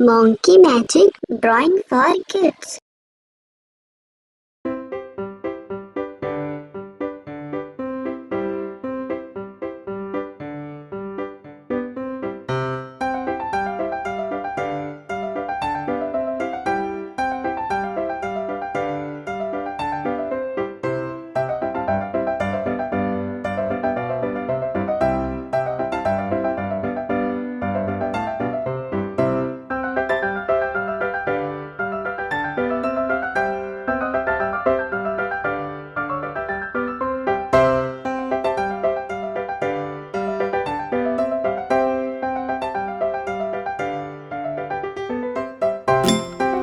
Monkey Magic Drawing for Kids.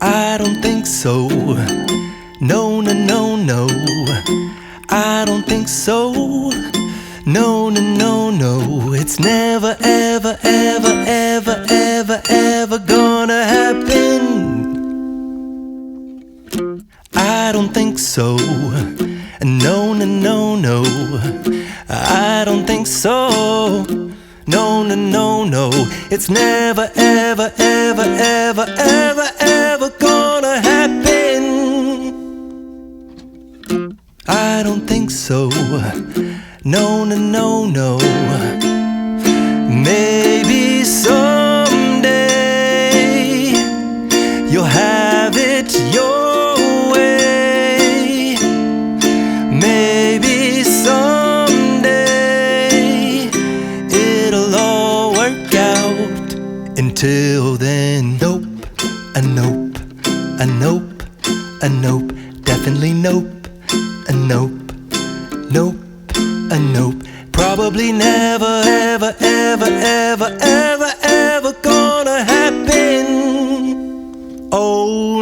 I don't think so. No, no, no, no. I don't think so. No, no, no, no. It's never, ever, ever, ever, ever, ever gonna happen. I don't think so. No, no, no, no. I don't think so. No, no, no, no. It's never, ever, ever, ever, ever, ever gonna happen. I don't think so. No, no, no, no. Maybe someday you'll have it your way. Maybe someday it'll all work out. Until then, nope, a nope, a nope, a nope, definitely nope, a nope, nope, a nope. Probably never, ever, ever, ever, ever, ever gonna happen. Oh